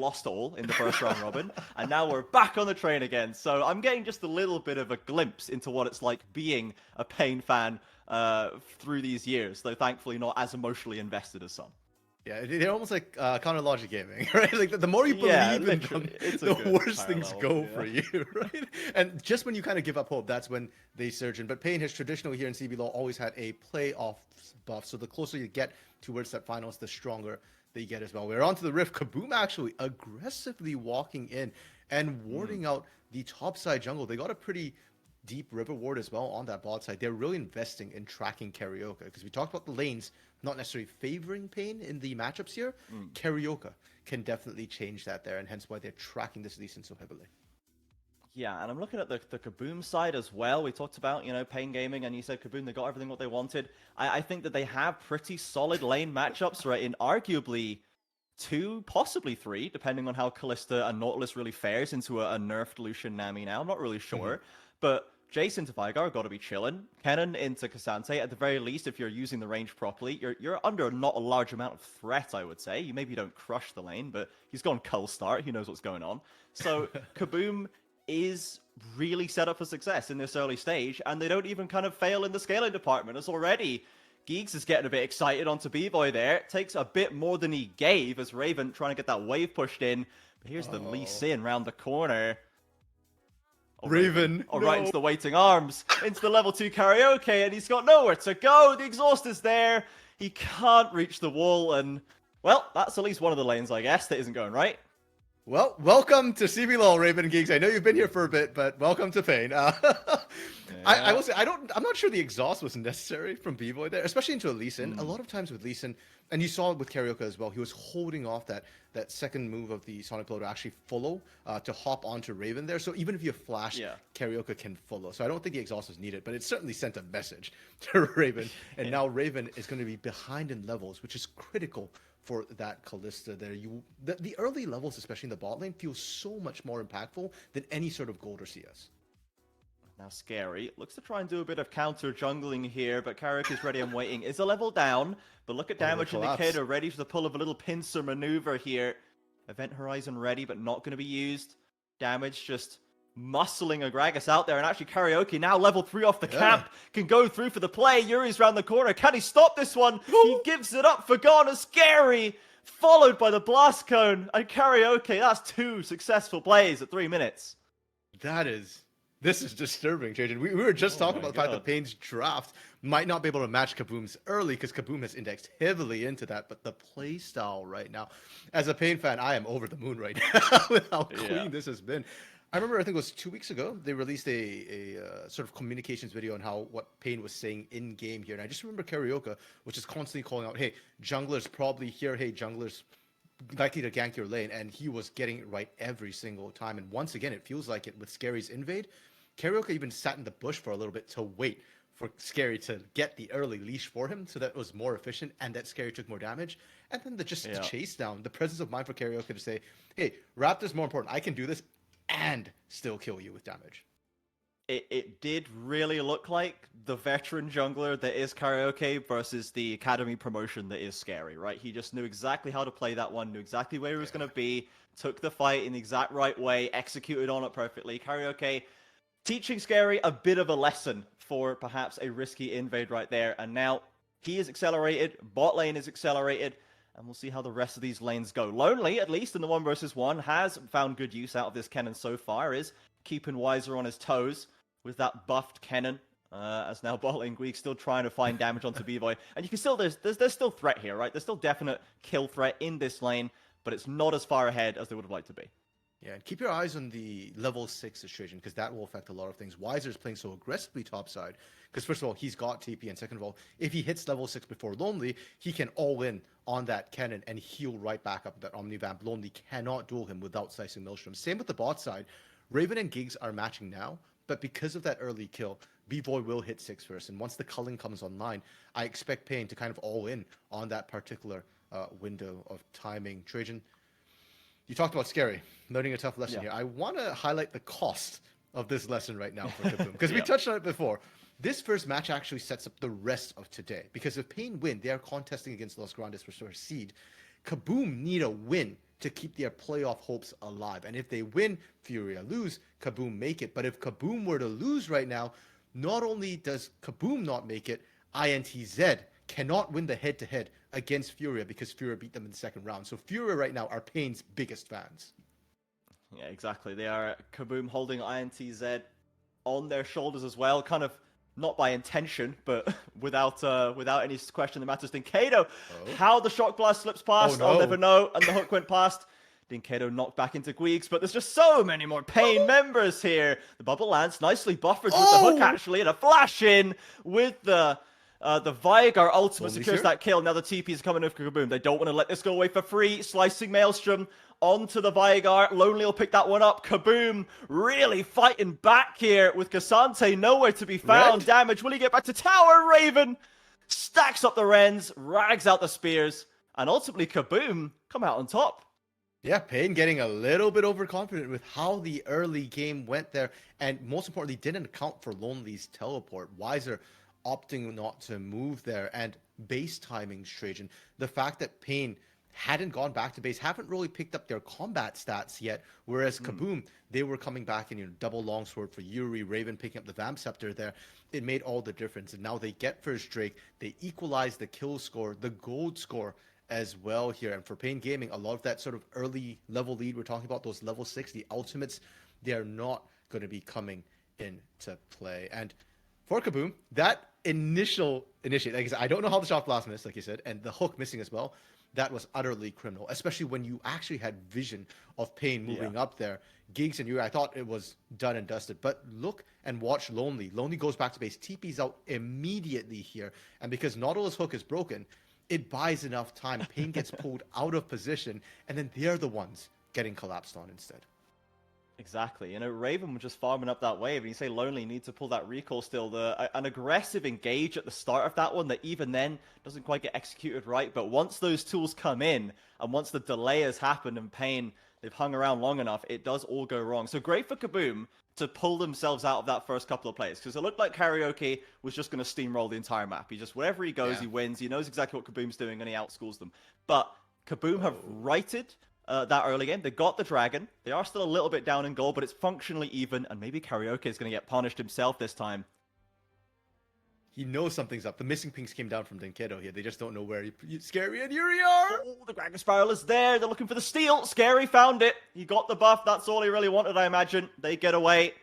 lost all in the first round robin, and now we're back on the train again. So I'm getting just a little bit of a glimpse into what it's like being a Pain fan through these years, though thankfully not as emotionally invested as some. Yeah, they're almost like Counter Logic gaming, right? Like the more you believe in them, the worse things go for you, right? And just when you kind of give up hope, that's when they surge in. But Pain has traditionally here in CBLOL always had a playoff buff, so the closer you get towards that finals, the stronger they get as well. We're on to the Rift. Kabum actually aggressively walking in and warding out the top side jungle. They got a pretty deep river ward as well on that bot side. They're really investing in tracking Karaoke because we talked about the lanes not necessarily favoring Pain in the matchups here. Karaoke can definitely change that there, and hence why they're tracking this Lee Sin so heavily. Yeah, and I'm looking at the Kabum side as well. We talked about, Pain Gaming, and you said Kabum, they got everything what they wanted. I think that they have pretty solid lane matchups, right, in arguably 2, possibly 3, depending on how Kalista and Nautilus really fares into a nerfed Lucian Nami now. I'm not really sure. But Jace into Vigar, got to be chilling. Kennen into Cassante. At the very least, if you're using the range properly, you're under not a large amount of threat, I would say. Maybe you don't crush the lane, but he's gone cull start. He knows what's going on. So Kabum is really set up for success in this early stage, and they don't even kind of fail in the scaling department. As already, Geeks is getting a bit excited onto B-Boy there. It takes a bit more than he gave as Raven trying to get that wave pushed in. But here's the Lee Sin round the corner. Raven. Right into the waiting arms, into the level 2 Karaoke, and he's got nowhere to go. The exhaust is there. He can't reach the wall, and, well, that's at least one of the lanes, I guess, that isn't going right. Well, welcome to CBLOL, Raven Geeks. I know you've been here for a bit, but welcome to Pain. I will say, I'm not sure the exhaust was necessary from B-Boy there, especially into a Lee Sin. A lot of times with Lee Sin, and you saw it with Karaoke as well, he was holding off that second move of the Sonic Blow to actually follow, to hop onto Raven there. So even if you flash, Karaoke can follow. So I don't think the exhaust was needed, but it certainly sent a message to Raven. And now Raven is going to be behind in levels, which is critical for that Kalista there. The early levels, especially in the bot lane, feel so much more impactful than any sort of gold or CS. Now Scary looks to try and do a bit of counter jungling here, but Karaoke's ready and waiting. Is a level down, but look at damage indicator ready for the pull of a little pincer maneuver here. Event Horizon ready, but not going to be used. Damage just muscling Agragas out there, and actually Karaoke now level 3 off the camp can go through for the play. Yuri's round the corner. Can he stop this one? He gives it up for Ghana. Scary, followed by the blast cone, and Karaoke. That's 2 successful plays at 3 minutes. This is disturbing, Jaden. We were just talking about the fact that Pain's draft might not be able to match Kabum's early because Kabum has indexed heavily into that. But the play style right now, as a Pain fan, I am over the moon right now with how clean this has been. I remember, I think it was 2 weeks ago, they released a sort of communications video on what Pain was saying in game here. And I just remember Karaoke, which is constantly calling out, hey, jungler's probably here. Hey, jungler's likely to gank your lane. And he was getting it right every single time. And once again, it feels like it with Scary's invade. Karaoke even sat in the bush for a little bit to wait for Scary to get the early leash for him, so that it was more efficient and that Scary took more damage. And then the chase down, the presence of mind for Karaoke to say, hey, Raptor's more important. I can do this and still kill you with damage. It did really look like the veteran jungler that is Karaoke versus the academy promotion that is Scary, right? He just knew exactly how to play that one, knew exactly where he was going to be, took the fight in the exact right way, executed on it perfectly. Karaoke teaching Scary a bit of a lesson for perhaps a risky invade right there. And now he is accelerated, bot lane is accelerated, and we'll see how the rest of these lanes go. Lonely, at least in the 1 versus 1, has found good use out of this Kennen so far, is keeping Wiser on his toes with that buffed Kennen. As now bot lane Gweek still trying to find damage onto B-Boy. And you can still, there's still threat here, right? There's still definite kill threat in this lane, but it's not as far ahead as they would have liked to be. Yeah, and keep your eyes on the level 6 situation, because that will affect a lot of things. Wiser is playing so aggressively topside, because first of all, he's got TP, and second of all, if he hits level 6 before Lonely, he can all in on that Kennen and heal right back up that Omnivamp. Lonely cannot duel him without slicing Maelstrom. Same with the bot side. Raven and Giggs are matching now, but because of that early kill, B-Boy will hit 6 first, and once the culling comes online, I expect Pain to kind of all in on that particular window of timing. Trajan, you talked about Scary, learning a tough lesson here. I want to highlight the cost of this lesson right now for Kabum, because we touched on it before. This first match actually sets up the rest of today, because if Pain win, they are contesting against Los Grandes for seed. Kabum need a win to keep their playoff hopes alive. And if they win, Furia lose, Kabum make it. But if Kabum were to lose right now, not only does Kabum not make it, INTZ cannot win the head-to-head against Furia because Furia beat them in the second round. So Furia right now are Pain's biggest fans. Yeah, exactly. They are Kabum holding INTZ on their shoulders as well, kind of not by intention, but without any question that matters. Dinkato, how the shock blast slips past, I'll never know, and the hook went past. Dinkato knocked back into Gweeks, but there's just so many more Pain members here. The bubble lands nicely buffered with the hook, actually, and a flash in with the Vigar ultimate secures that kill. Now the TP is coming in for Kabum. They don't want to let this go away for free. Slicing Maelstrom onto the Vigar. Lonely will pick that one up. Kabum really fighting back here with Cassante nowhere to be found. Red. Damage. Will he get back to tower? Raven stacks up the Rens, rags out the spears, and ultimately Kabum come out on top. Yeah, Pain getting a little bit overconfident with how the early game went there, and most importantly, didn't account for Lonely's teleport. Wiser opting not to move there, and base timing, Trajan. The fact that Pain hadn't gone back to base, haven't really picked up their combat stats yet, whereas Kabum, they were coming back in double longsword for Yuri, Raven picking up the Vamp Scepter there. It made all the difference, and now they get first Drake, they equalize the kill score, the gold score as well here. And for Pain Gaming, a lot of that sort of early level lead, we're talking about those level 60 ultimates, they're not going to be coming into play. And for Kabum, that initiate, like I said, I don't know how the shot blast missed, like you said, and the hook missing as well. That was utterly criminal, especially when you actually had vision of Pain moving up there. Gigs and Yuri, I thought it was done and dusted. But look and watch Lonely. Lonely goes back to base, TP's out immediately here. And because Nautilus's hook is broken, it buys enough time. Pain gets pulled out of position, and then they're the ones getting collapsed on instead. Exactly. Raven was just farming up that wave, and you say Lonely needs to pull that recall still. An aggressive engage at the start of that one that even then doesn't quite get executed right, but once those tools come in, and once the delay has happened and Pain, they've hung around long enough, it does all go wrong. So great for Kabum to pull themselves out of that first couple of plays, because it looked like Karaoke was just going to steamroll the entire map. He just, wherever he goes, he wins. He knows exactly what Kabum's doing, and he outscores them. But Kabum have righted that early game. They got the dragon. They are still a little bit down in gold, but it's functionally even, and maybe Karaoke is going to get punished himself this time. He knows something's up. The missing pinks came down from Dinkato here. They just don't know where Scary and Yuri are. Oh, the Dragon Spiral is there. They're looking for the steal. Scary found it. He got the buff. That's all he really wanted, I imagine. They get away.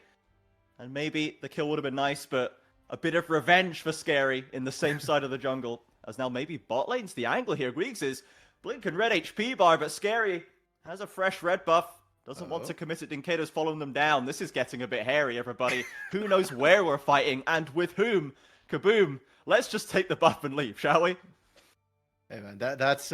And maybe the kill would have been nice, but a bit of revenge for Scary in the same side of the jungle. As now maybe bot lane's the angle here. Griegs is blinking red HP bar, but Scary has a fresh red buff. Doesn't want to commit it. Dinkato's following them down. This is getting a bit hairy, everybody. Who knows where we're fighting and with whom? Kabum, let's just take the buff and leave, shall we? Hey man, that's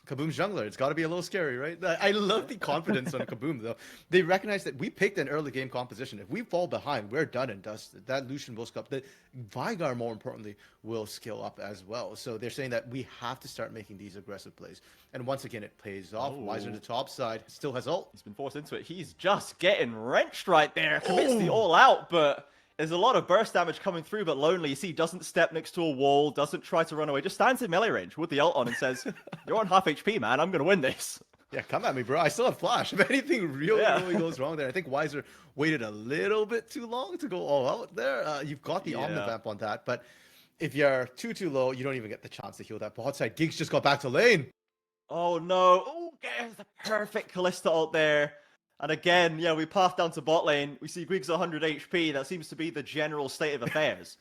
Kabum's jungler. It's got to be a little scary, right? I love the confidence on Kabum though. They recognize that we picked an early game composition. If we fall behind, we're done and dusted. That Lucian will scale up. The Vigar, more importantly, will scale up as well. So they're saying that we have to start making these aggressive plays. And once again, it pays off. Wiser to top side, still has ult. He's been forced into it. He's just getting wrenched right there. Commits the all out, but there's a lot of burst damage coming through, but Lonely, you see, doesn't step next to a wall, doesn't try to run away, just stands in melee range with the ult on and says, you're on half HP, man. I'm going to win this. Yeah, come at me, bro. I still have flash. If anything really goes wrong there, I think Wiser waited a little bit too long to go all out there. You've got the Omnivamp on that, but if you're too low, you don't even get the chance to heal that bot side. Giggs just got back to lane. Oh, no. Oh, there's the perfect Kalista ult there. And again, we path down to bot lane. We see Griggs 100 HP. That seems to be the general state of affairs.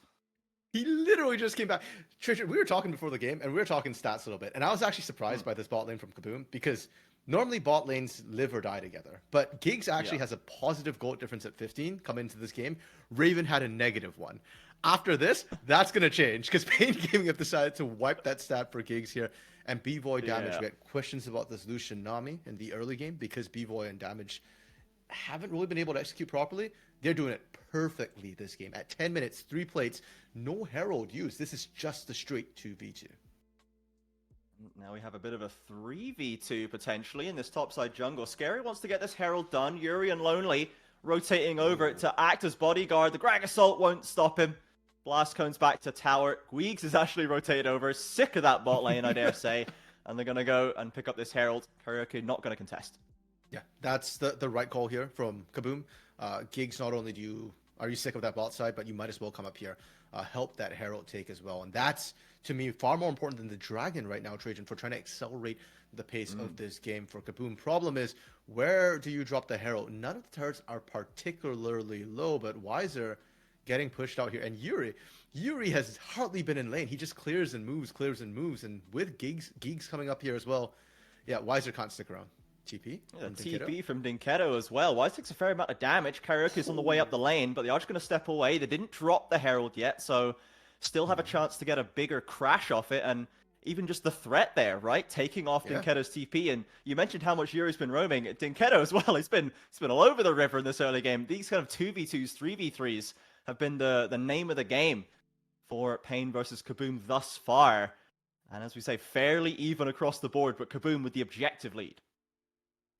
He literally just came back. Trisha, we were talking before the game, and we were talking stats a little bit. And I was actually surprised by this bot lane from Kabum, because normally bot lanes live or die together. But Giggs actually has a positive gold difference at 15 coming into this game. Raven had a -1. After this, that's going to change, because Pain Gaming have decided to wipe that stat for Giggs here. And B-Void damage, we had questions about this Lucian Nami in the early game, because B-Void and damage haven't really been able to execute properly. They're doing it perfectly this game. At 10 minutes, 3 plates, no Herald used. This is just a straight 2v2. Now we have a bit of a 3v2 potentially in this topside jungle. Scary wants to get this Herald done. Yuri and Lonely rotating over to act as bodyguard. The Grag Assault won't stop him. Blast cones back to tower. Gweeks is actually rotated over. Sick of that bot lane, I dare say. and they're going to go and pick up this Herald. Karaoke not going to contest. Yeah, that's the right call here from Kabum. Gigs, not only are you sick of that bot side, but you might as well come up here, help that Herald take as well. And that's, to me, far more important than the Dragon right now, Trajan, for trying to accelerate the pace of this game for Kabum. Problem is, where do you drop the Herald? None of the turrets are particularly low, but Wiser getting pushed out here. And Yuri has hardly been in lane. He just clears and moves. And with Gigs coming up here as well, yeah, Wiser can't stick around. TP. Yeah, TP from Dinketo as well. Wise takes a fair amount of damage. Karaoke's on the way up the lane, but they are just going to step away. They didn't drop the Herald yet, so still have a chance to get a bigger crash off it. And even just the threat there, right? Taking off Dinketo's TP. And you mentioned how much Yuri's been roaming. Dinketo as well. He's been all over the river in this early game. These kind of 2v2s, 3v3s have been the name of the game for Pain versus Kabum thus far. And as we say, fairly even across the board, but Kabum with the objective lead.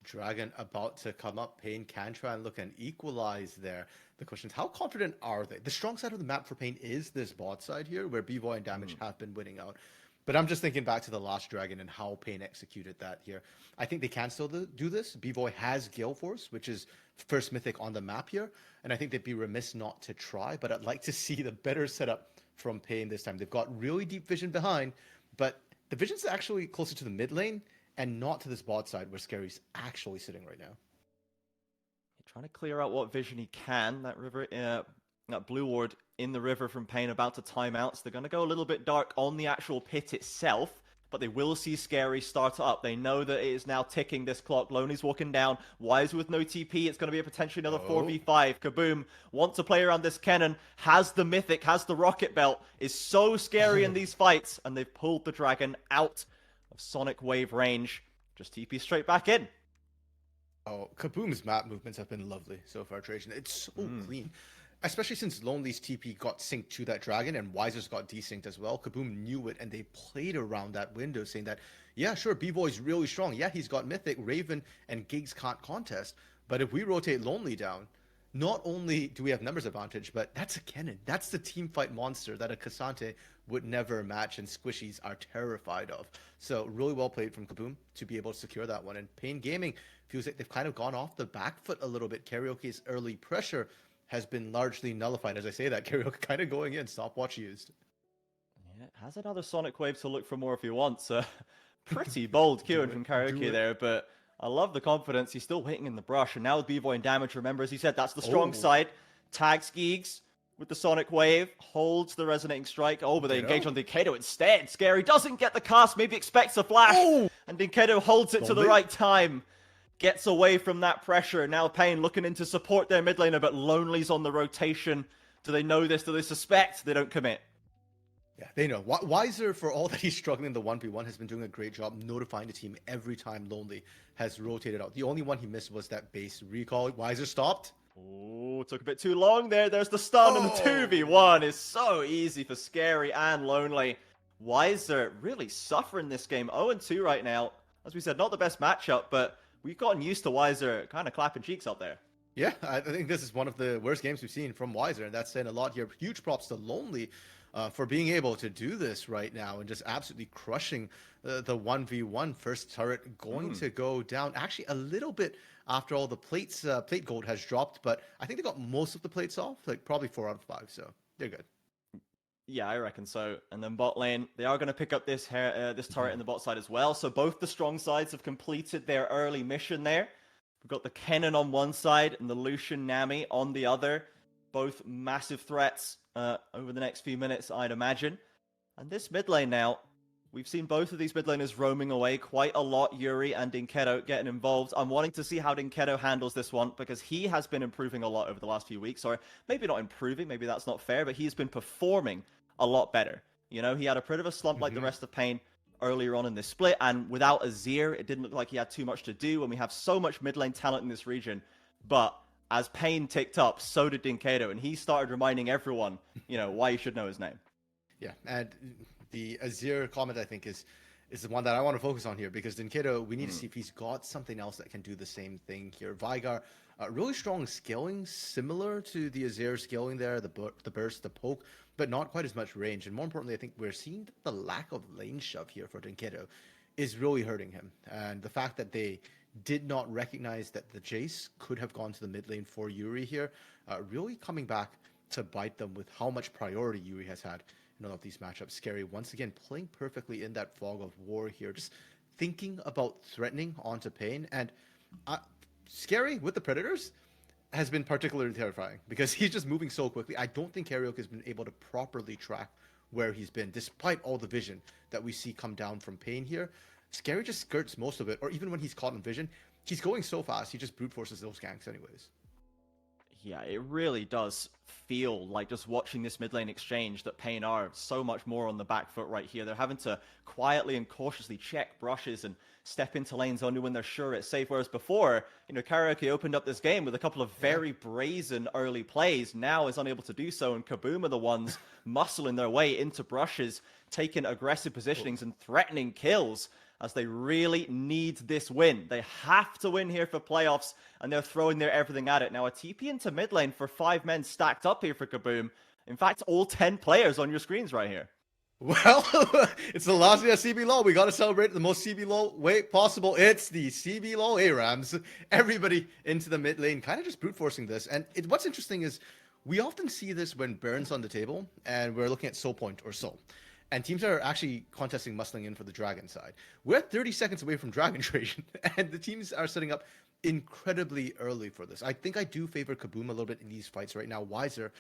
Dragon about to come up. Pain can try and look and equalize there. The question is, how confident are they? The strong side of the map for Pain is this bot side here, where Bvoy and Damage have been winning out. But I'm just thinking back to the last Dragon and how Pain executed that here. I think they can still do this. Bvoy has Gale Force, which is first mythic on the map here. And I think they'd be remiss not to try, but I'd like to see the better setup from Pain this time. They've got really deep vision behind, but the vision's actually closer to the mid lane and not to this bot side where Scary's actually sitting right now. Trying to clear out what vision he can. That river, that blue ward in the river from Pain about to time out. So they're going to go a little bit dark on the actual pit itself, but they will see Scary start up. They know that it is now ticking this clock. Lonely's walking down. Wise with no TP. It's going to be a potentially another 4v5. Kabum wants to play around this cannon. Has the mythic, has the rocket belt. Is so scary in these fights. And they've pulled the Dragon out of Sonic Wave range. Just TP straight back in. Oh, Kabum's map movements have been lovely so far, Trajan. It's so clean. Especially since Lonely's TP got synced to that Dragon and Wiser's got desynced as well. Kabum knew it and they played around that window saying that, yeah, sure, Bvoy's really strong. Yeah, he's got Mythic, Raven, and Gigs can't contest. But if we rotate Lonely down, not only do we have numbers advantage, but that's a cannon. That's the team fight monster that a Cassante would never match and Squishies are terrified of. So really well played from Kabum to be able to secure that one. And Pain Gaming feels like they've kind of gone off the back foot a little bit. Karaoke's early pressure has been largely nullified. As I say that, Karaoke kind of going in, stopwatch used. Yeah, has another Sonic Wave to look for more if he wants. Pretty bold queuing from Karaoke there, but I love the confidence. He's still waiting in the brush, and now with Bvoy and Damage, remember, as he said, that's the strong side. Tags Geeks with the Sonic Wave, holds the Resonating Strike. Oh, but they engage on Dinketo instead. Scary doesn't get the cast, maybe expects a flash, and Dinketo holds it to the right time. Gets away from that pressure. Now Pain looking in to support their mid laner, but Lonely's on the rotation. Do they know this? Do they suspect? They don't commit. Yeah, they know. Wiser, for all that he's struggling in the 1v1, has been doing a great job notifying the team every time Lonely has rotated out. The only one he missed was that base recall. Wiser stopped. Oh, took a bit too long there. There's the stun, and the 2v1 is so easy for Scary and Lonely. Wiser really suffering this game. 0-2 right now. As we said, not the best matchup, but we've gotten used to Wiser kind of clapping cheeks out there. Yeah, I think this is one of the worst games we've seen from Wiser, and that's saying a lot here. Huge props to Lonely for being able to do this right now and just absolutely crushing the 1v1. First turret going to go down. Actually, a little bit after all the plates, plate gold has dropped, but I think they got most of the plates off, like probably 4 out of 5, so they're good. Yeah, I reckon so. And then bot lane, they are going to pick up this turret in the bot side as well. So both the strong sides have completed their early mission there. We've got the Kennen on one side and the Lucian Nami on the other. Both massive threats over the next few minutes, I'd imagine. And this mid lane now, we've seen both of these mid laners roaming away quite a lot. Yuri and Dinketo getting involved. I'm wanting to see how Dinketo handles this one because he has been improving a lot over the last few weeks. Or maybe not improving, maybe that's not fair, but he's been performing a lot better. You know, he had a bit of a slump like the rest of Pain earlier on in this split, and without Azir, it didn't look like he had too much to do, and we have so much mid lane talent in this region. But as Pain ticked up, so did Dinketo, and he started reminding everyone, you know, why you should know his name. Yeah, and the Azir comment, I think, is the one that I want to focus on here, because Dinketo, we need to see if he's got something else that can do the same thing here. Veigar, really strong scaling, similar to the Azir scaling there, the burst, the poke, but not quite as much range. And more importantly, I think we're seeing the lack of lane shove here for Dinketo is really hurting him. And the fact that they did not recognize that the Jace could have gone to the mid lane for Yuri here, really coming back to bite them with how much priority Yuri has had in all of these matchups. Scary, once again, playing perfectly in that fog of war here, just thinking about threatening onto Pain. And Scary, with the Predators, has been particularly terrifying because he's just moving so quickly. I don't think Karaoke has been able to properly track where he's been, despite all the vision that we see come down from Pain here. Scary just skirts most of it, or even when he's caught in vision, he's going so fast, he just brute forces those ganks anyways. Yeah, it really does feel like just watching this mid lane exchange that Pain are so much more on the back foot right here. They're having to quietly and cautiously check brushes and step into lanes only when they're sure it's safe. Whereas before, Karaoke opened up this game with a couple of very brazen early plays. Now is unable to do so, and Kabum are the ones muscling their way into brushes, taking aggressive positionings and threatening kills, as they really need this win. They have to win here for playoffs, and they're throwing their everything at it. Now, a TP into mid lane for 5 men stacked up here for Kabum. In fact, all 10 players on your screens right here. Well, it's the last day of CBLOL. We got to celebrate the most CBLOL way possible. It's the CBLOL ARAMs. Everybody into the mid lane, kind of just brute forcing this. And what's interesting is we often see this when Baron's on the table, and we're looking at Soul Point or Soul. And teams are actually contesting muscling in for the Dragon side. We're 30 seconds away from Dragon Trajan, and the teams are setting up incredibly early for this. I think I do favor Kabum a little bit in these fights right now. Wiser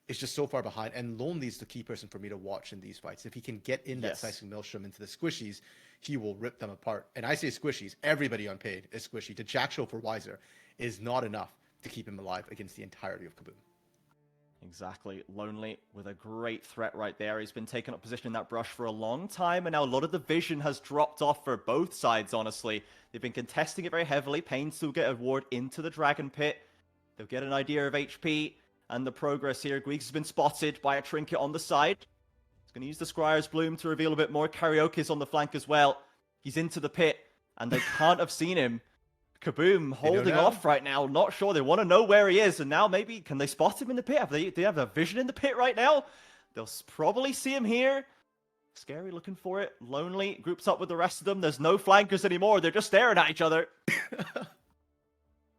is just so far behind, and Lonely is the key person for me to watch in these fights. If he can get in that Seismic Maelstrom into the squishies, he will rip them apart. And I say squishies, everybody on paid is squishy. To Jack Show for Wiser is not enough to keep him alive against the entirety of Kabum. Exactly. Lonely with a great threat right there. He's been taking up position in that brush for a long time, and now a lot of the vision has dropped off for both sides, honestly. They've been contesting it very heavily. Pain still get a ward into the Dragon Pit. They'll get an idea of HP and the progress here. Greeks has been spotted by a trinket on the side. He's going to use the Scryer's Bloom to reveal a bit more. Karaoke's on the flank as well. He's into the pit, and they can't have seen him. Kabum holding off right now. Not sure. They want to know where he is. And now maybe, can they spot him in the pit? Do they have a vision in the pit right now? They'll probably see him here. Scary looking for it. Lonely groups up with the rest of them. There's no flankers anymore. They're just staring at each other.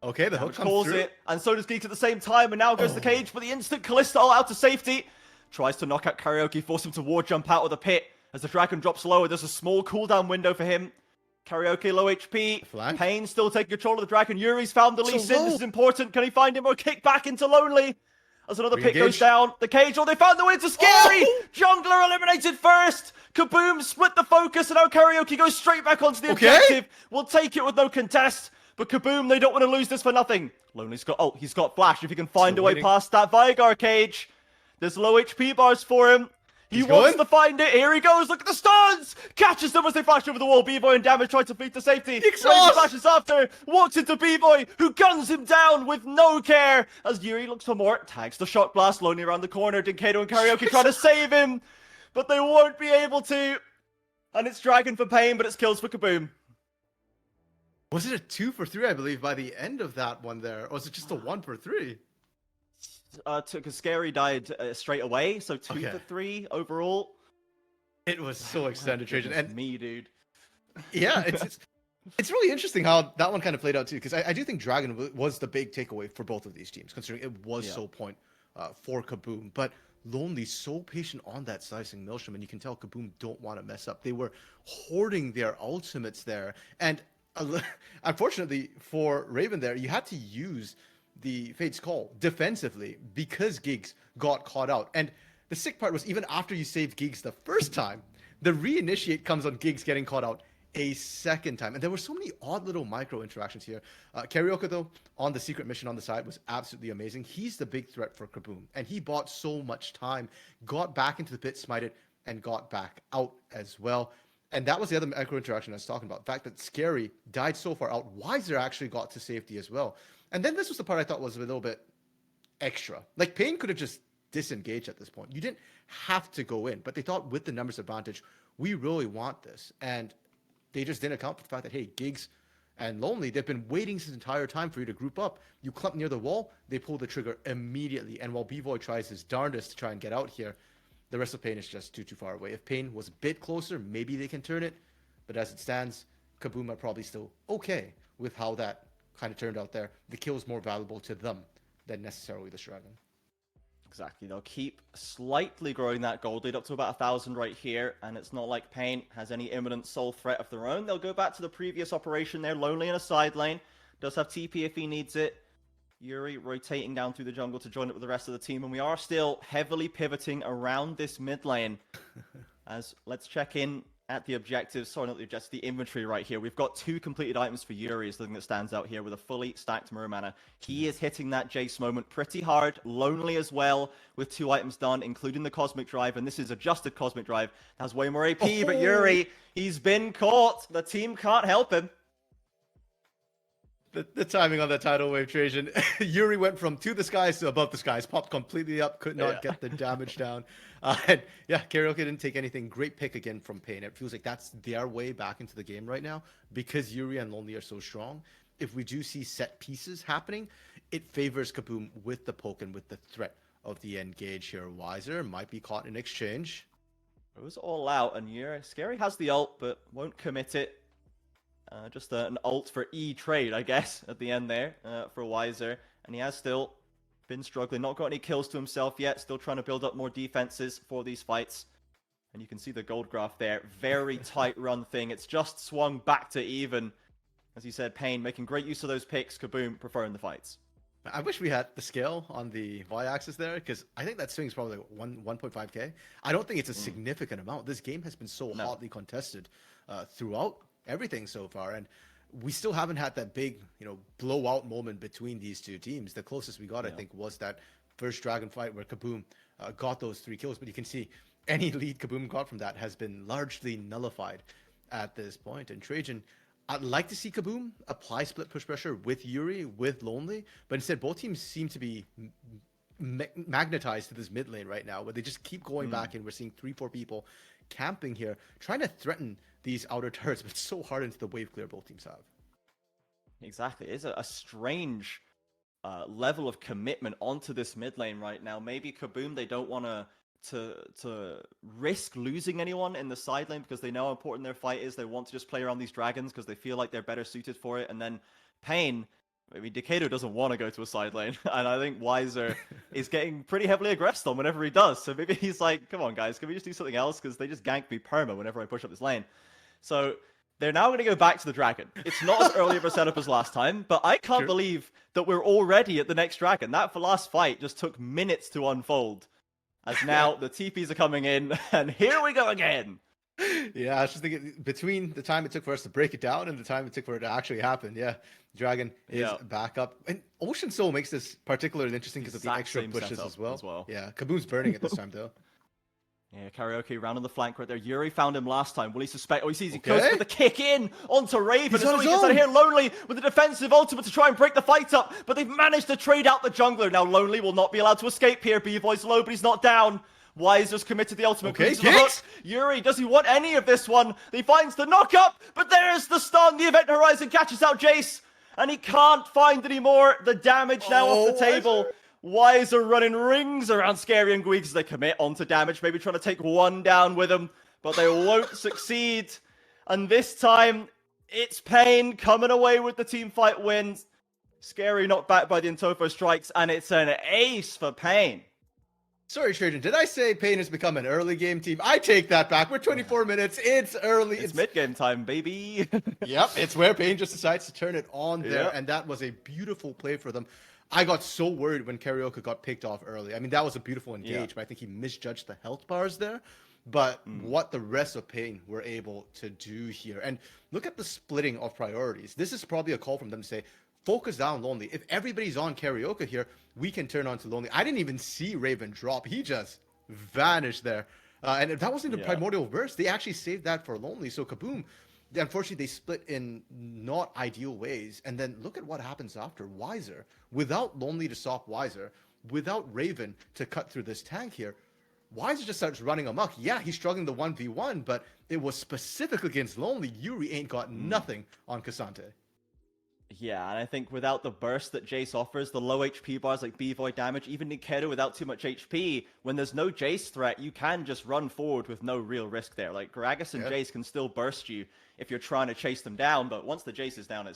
Okay, the hook calls it. And so does Geeks at the same time. And now goes the cage for the instant. Callisto out to safety. Tries to knock out Karaoke. Force him to ward jump out of the pit. As the Dragon drops lower, there's a small cooldown window for him. Karaoke low HP. Pain still taking control of the Dragon. Yuri's found the Lee Sin. This is important. Can he find him or kick back into Lonely? As another pick goes down. The cage. Oh, they found the win to Scary. Jungler eliminated first. Kabum split the focus, and now Karaoke goes straight back onto the objective. We'll take it with no contest. But Kabum, they don't want to lose this for nothing. Lonely's got, he's got flash. If he can find a way past that Vigar cage. There's low HP bars for him. He wants to find it. Here he goes. Look at the stuns. Catches them as they flash over the wall. B-Boy and Damage try to flee to safety. Flashes after. Walks into B-Boy, who guns him down with no care. As Yuri looks for more. Tags the Shock Blast. Lonely around the corner. Dinkato and Karaoke trying to save him. But they won't be able to. And it's Dragon for Pain, but it's kills for Kabum. Was it a 2 for 3, I believe, by the end of that one there? Or was it just a 1 for 3? Because Scary died straight away, so 2 for 3 overall. It was so extended, Trajan. And me, dude. Yeah, it's really interesting how that one kind of played out too, because I do think Dragon was the big takeaway for both of these teams, considering it was Soul Point for Kabum. But Lonely so patient on that Slicing Maelstrom, and you can tell Kabum don't want to mess up. They were hoarding their ultimates there, and unfortunately for Raven there, you had to use the Fate's Call defensively because Giggs got caught out. And the sick part was, even after you saved Giggs the first time, the reinitiate comes on Giggs getting caught out a second time. And there were so many odd little micro interactions here. Karaoke, though, on the secret mission on the side was absolutely amazing. He's the big threat for Kabum, and he bought so much time, got back into the pit, smited, and got back out as well. And that was the other micro interaction I was talking about. The fact that Scary died so far out, Wiser actually got to safety as well. And then this was the part I thought was a little bit extra. Like, Pain could have just disengaged at this point. You didn't have to go in, but they thought with the numbers advantage, we really want this. And they just didn't account for the fact that, hey, Giggs and Lonely, they've been waiting this entire time for you to group up. You clump near the wall, they pull the trigger immediately. And while B-Boy tries his darndest to try and get out here, the rest of Pain is just too far away. If Pain was a bit closer, maybe they can turn it. But as it stands, Kabum are probably still okay with how that kind of turned out there. The kill is more valuable to them than necessarily this dragon. Exactly. They'll keep slightly growing that gold lead up to about 1,000 right here, and it's not like Pain has any imminent soul threat of their own. They'll go back to the previous operation there. Lonely in a side lane. Does have TP if he needs it. Yuri rotating down through the jungle to join up with the rest of the team, and we are still heavily pivoting around this mid lane. As let's check in at the objectives. Sorry, not the objectives, the inventory right here. We've got 2 completed items for Yuri is the thing that stands out here with a fully stacked mirror mana. He is hitting that Jace moment pretty hard. Lonely as well with 2 items done, including the Cosmic Drive. And this is adjusted Cosmic Drive. Has way more AP, but Yuri, he's been caught. The team can't help him. The timing on that tidal wave, Trajan. Yuri went from to the skies to above the skies, popped completely up, could not get the damage down. And yeah, Karaoke didn't take anything. Great pick again from Pain. It feels like that's their way back into the game right now because Yuri and Lonely are so strong. If we do see set pieces happening, it favors Kabum with the poke and with the threat of the engage here. Wiser might be caught in exchange. It was all out, and Yuri, Scary has the ult, but won't commit it. Just an ult for E-trade, I guess, at the end there for Wiser. And he has still been struggling. Not got any kills to himself yet. Still trying to build up more defenses for these fights. And you can see the gold graph there. Very tight run thing. It's just swung back to even. As you said, Pain making great use of those picks. Kabum preferring the fights. I wish we had the scale on the y-axis there, because I think that swing is probably like 1.5k. I don't think it's a significant amount. This game has been so hotly contested throughout everything so far, and we still haven't had that big, blowout moment between these two teams. The closest we got, I think, was that first dragon fight where Kabum got those 3 kills. But you can see any lead Kabum got from that has been largely nullified at this point. And Trajan, I'd like to see Kabum apply split push pressure with Yuri, with Lonely, but instead both teams seem to be magnetized to this mid lane right now, where they just keep going back, and we're seeing 3-4 people camping here, trying to threaten these outer turrets, but it's so hard into the wave clear both teams have. Exactly. It's a strange level of commitment onto this mid lane right now. Maybe Kabum, they don't want to risk losing anyone in the side lane because they know how important their fight is. They want to just play around these dragons because they feel like they're better suited for it. And then Pain, I mean, Decado doesn't want to go to a side lane, and I think Wiser is getting pretty heavily aggressed on whenever he does. So maybe he's like, come on, guys, can we just do something else? Because they just gank me perma whenever I push up this lane. So they're now going to go back to the dragon. It's not as early of a setup as last time, but I can't believe that we're already at the next dragon. That last fight just took minutes to unfold. As now the TPs are coming in, and here we go again. Yeah, I was just thinking, between the time it took for us to break it down and the time it took for it to actually happen, Dragon is back up. And Ocean Soul makes this particularly interesting because of the extra pushes as well. Yeah, Kabum's burning it this time, though. Yeah, Karaoke round on the flank right there. Yuri found him last time. Will he suspect? Oh, he sees he goes for the kick in onto Raven. He's he gets out here Lonely with the defensive ultimate to try and break the fight up, but they've managed to trade out the jungler. Now Lonely will not be allowed to escape here. B-Boy's low, but he's not down. Wiser's committed the ultimate. Okay, the hook. Yuri, does he want any of this one? He finds the knock-up, but there's the stun. The Event Horizon catches out Jace, and he can't find any more. The damage now off the table. Wiser running rings around Scary and Gweeks as they commit onto damage, maybe trying to take one down with him, but they won't succeed. And this time, it's Pain coming away with the team fight wins. Scary knocked back by the Intofo strikes, and it's an ace for Pain. Sorry, Trajan, did I say Pain has become an early game team? I take that back. We're 24 minutes. It's early. It's mid-game time, baby. Yep, it's where Pain just decides to turn it on there, and that was a beautiful play for them. I got so worried when Karaoke got picked off early. I mean, that was a beautiful engage, but I think he misjudged the health bars there. But what the rest of Pain were able to do here. And look at the splitting of priorities. This is probably a call from them to say, focus down Lonely. If everybody's on Karaoke here, we can turn on to Lonely. I didn't even see Raven drop. He just vanished there. And that wasn't the primordial burst. They actually saved that for Lonely. So Kabum, unfortunately, they split in not ideal ways. And then look at what happens after. Wiser, without Lonely to stop Wiser, without Raven to cut through this tank here, Wiser just starts running amok. Yeah, he's struggling the 1v1, but it was specifically against Lonely. Yuri ain't got nothing on Cassante. Yeah, and I think without the burst that Jace offers, the low HP bars like B-Void damage, even Nikeda without too much HP, when there's no Jace threat, you can just run forward with no real risk there. Like, Gragas and Yeah. Jace can still burst you if you're trying to chase them down, but once the Jace is down,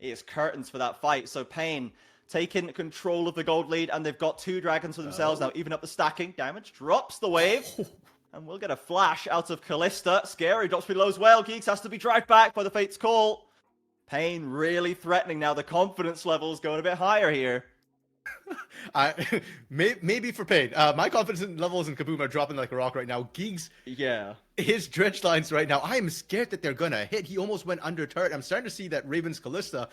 it's curtains for that fight. So Pain taking control of the gold lead, and they've got 2 dragons for themselves now, even up the stacking. Damage drops the wave. And we'll get a flash out of Callista. Scary drops below as well. Geeks has to be dragged back by the Fate's Call. Pain really threatening now. The confidence level's going a bit higher here. Maybe for Pain. My confidence levels in Kabum are dropping like a rock right now. Geeks, Yeah. his dredge lines right now, I am scared that they're gonna hit. He almost went under turret. I'm starting to see that Raven's Callista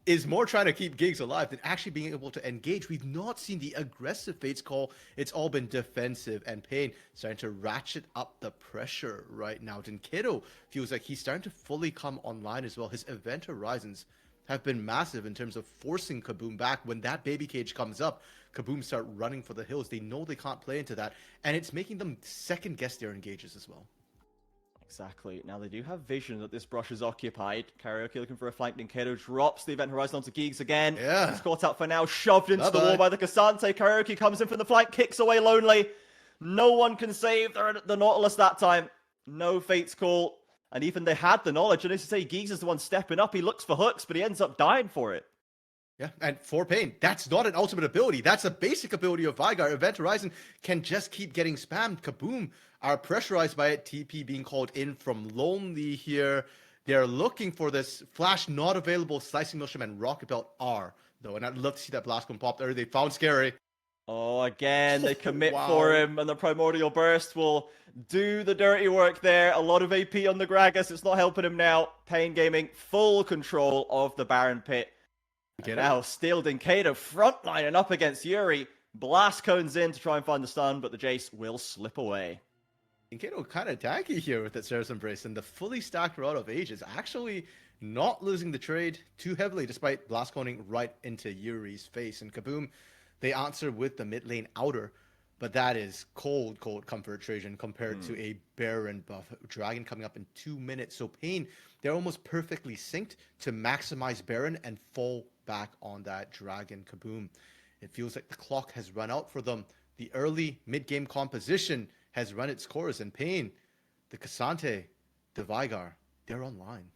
is more trying to keep Gigs alive than actually being able to engage. We've not seen the aggressive Fates call. It's all been defensive, and Pain starting to ratchet up the pressure right now. Dinkido feels like he's starting to fully come online as well. His event horizons have been massive in terms of forcing Kabum back. When that baby cage comes up, Kabum start running for the hills. They know they can't play into that, and it's making them second guess their engages as well. Exactly. Now they do have vision that this brush is occupied. Karaoke looking for a flank. Dinkido drops the event horizon onto Geeks again. Yeah. He's caught out for now, shoved into the Bye-bye. wall by the Cassante. Karaoke comes in from the flank, kicks away Lonely. No one can save the Nautilus that time. No Fate's Call. And even they had the knowledge. And as you say, Geeks is the one stepping up. He looks for hooks, but he ends up dying for it. Yeah, and for Pain, that's not an ultimate ability. That's a basic ability of Vigar. Event Horizon can just keep getting spammed. Kabum are pressurized by it. TP being called in from Lonely here. They're looking for this flash not available. Slicing Milsham and Rocket Belt are, though. And I'd love to see that blast come pop there. They found Scary. Oh, again, they commit Wow. for him, and the Primordial Burst will do the dirty work there. A lot of AP on the Gragas. It's not helping him now. Pain Gaming, full control of the Baron Pit. And now, still Dinkido frontlining up against Yuri. Blast cones in to try and find the stun, but the Jace will slip away. Dinkido kind of tanky here with that Sarah's Embrace, and the fully stacked Rod of Ages actually not losing the trade too heavily, despite blast coning right into Yuri's face. And Kabum, they answer with the mid lane outer, but that is cold comfort Trajan compared to a Baron buff. Dragon coming up in 2 minutes. So Pain, they're almost perfectly synced to maximize Baron and fall back on that Dragon. Kabum, it feels like the clock has run out for them. The early mid-game composition has run its course, and Pain, the Cassante, the Vigar, they're online.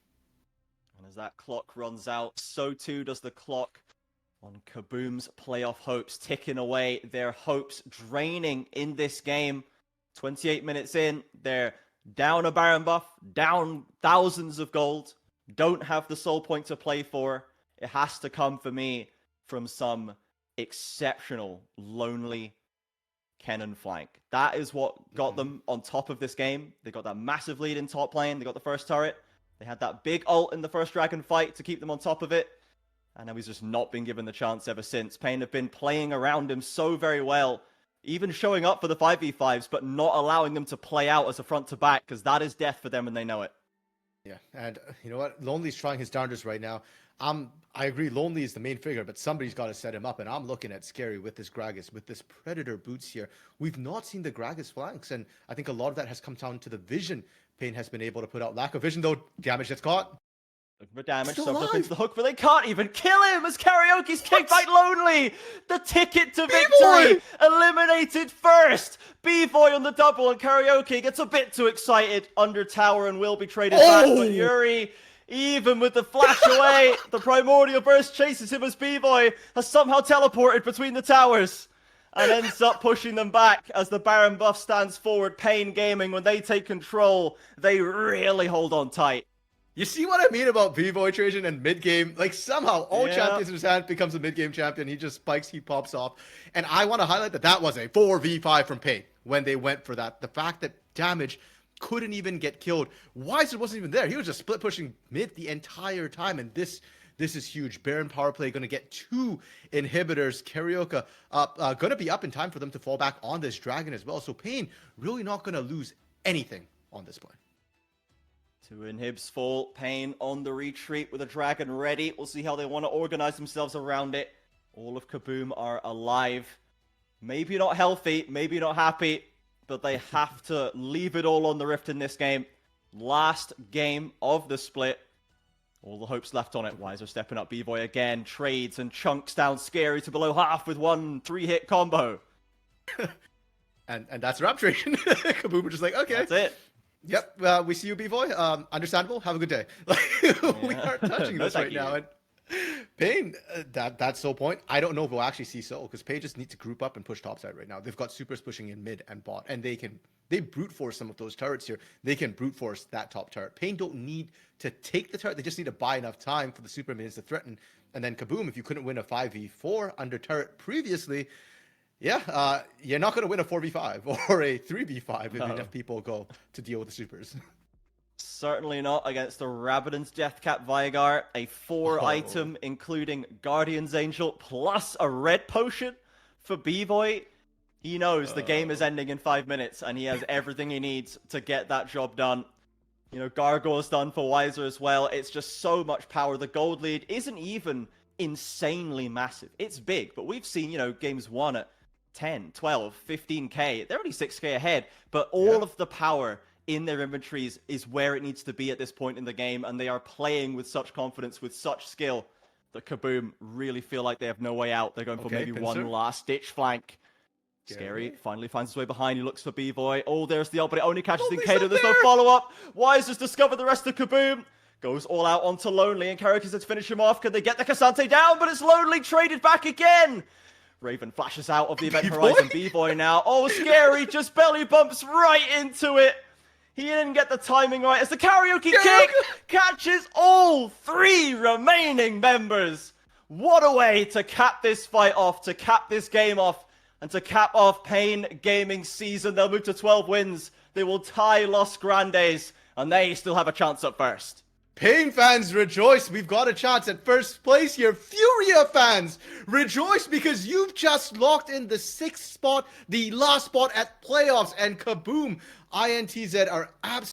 And as that clock runs out, so too does the clock on Kabum's playoff hopes, ticking away, their hopes draining in this game. 28 minutes in, they're down a Baron buff, down thousands of gold, don't have the soul point to play for. It has to come for me from some exceptional, lonely Kennen flank. That is what got them on top of this game. They got that massive lead in top lane. They got the first turret. They had that big ult in the first Dragon fight to keep them on top of it. And now he's just not been given the chance ever since. Pain have been playing around him so very well, even showing up for the 5v5s, but not allowing them to play out as a front to back, because that is death for them and they know it. Yeah, and you know what? Lonely's trying his darndest right now. I agree, Lonely is the main figure, but somebody's got to set him up, and I'm looking at Scary with this Gragas, with this Predator boots here. We've not seen the Gragas flanks, and I think a lot of that has come down to the vision Pain has been able to put out. Lack of vision, though, damage that's caught. Looking for damage, Still so alive. up into the hook, but they can't even kill him as Karaoke's kicked back Lonely. The ticket to victory eliminated first. B-Boy on the double, and Karaoke gets a bit too excited under tower and will be traded back. But Yuri, even with the flash away, the Primordial Burst chases him as B-Boy has somehow teleported between the towers and ends up pushing them back as the Baron buff stands forward. Pain Gaming, when they take control, they really hold on tight. You see what I mean about B-Boy Trajan and mid-game? Like, somehow, all champions in his hand becomes a mid-game champion. He just spikes, he pops off. And I want to highlight that that was a 4v5 from Pain when they went for that. The fact that damage couldn't even get killed. Weiser wasn't even there. He was just split pushing mid the entire time. And this is huge. Baron power play going to get 2 inhibitors. Karaoke going to be up in time for them to fall back on this Dragon as well. So Pain really not going to lose anything on this play. 2 inhibs fall. Pain on the retreat with a Dragon ready. We'll see how they want to organize themselves around it. All of Kabum are alive. Maybe not healthy, maybe not happy, but they have to leave it all on the Rift in this game. Last game of the split. All the hopes left on it. Wiser stepping up. B-Boy again. Trades and chunks down Scary to below half with one 3-hit combo. and that's wrap Trajan. Kabum just like, okay. That's it. Yep, we see you, B-Boy. Understandable. Have a good day. We aren't touching this right now. And Pain, that's Soul point. I don't know if we'll actually see Soul because Pain just need to group up and push topside right now. They've got supers pushing in mid and bot, and they brute force some of those turrets here. They can brute force that top turret. Pain don't need to take the turret. They just need to buy enough time for the super minions to threaten. And then Kabum, if you couldn't win a 5v4 under turret previously, yeah, you're not going to win a 4v5 or a 3v5 if enough people go to deal with the supers. Certainly not against the Rabadon's Deathcap Vigar. A 4-item, including Guardian's Angel, plus a red potion for B-Boy. He knows the game is ending in 5 minutes, and he has everything he needs to get that job done. You know, Gargoyle's done for Wiser as well. It's just so much power. The gold lead isn't even insanely massive. It's big, but we've seen, you know, games won at 10, 12, 15k. They're only 6k ahead, but all of the power in their inventories is where it needs to be at this point in the game, and they are playing with such confidence, with such skill, that Kabum really feel like they have no way out. They're going for maybe one last-ditch flank. Scary finally finds his way behind. He looks for B-Boy. Oh, there's the ult, but it only catches in Kato. There's no follow-up. Wiser's discovered the rest of Kabum. Goes all out onto Lonely, and Carrickers to finish him off. Can they get the Cassante down? But it's Lonely traded back again. Raven flashes out of the event horizon. B-Boy now. Oh, Scary just belly bumps right into it. He didn't get the timing right as the karaoke kick catches all 3 remaining members. What a way to cap this fight off, to cap this game off, and to cap off Pain Gaming's season. They'll move to 12 wins. They will tie Los Grandes, and they still have a chance at first. Pain fans, rejoice. We've got a chance at first place here. Furia fans, rejoice because you've just locked in the 6th spot, the last spot at playoffs. And Kabum, INTZ are absolutely